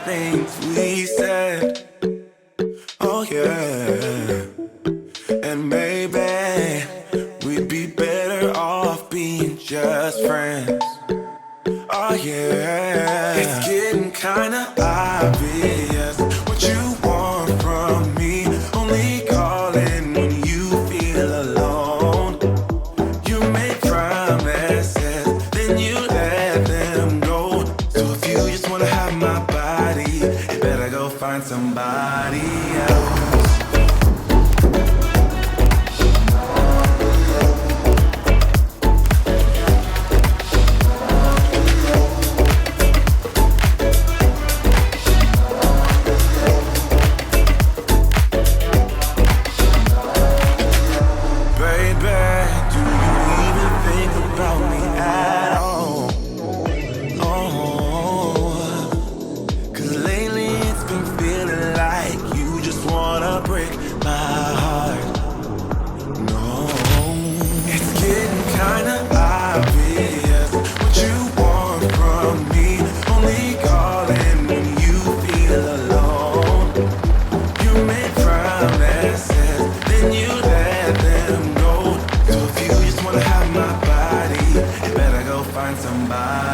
things we said. Oh yeah. And maybe we'd be better off being just friends. Oh yeah. It's getting kinda obvious what you want from me. Only calling when you feel alone. You make promises, then you let them go. So if you just wanna have my body, you better go find somebody else. Somebody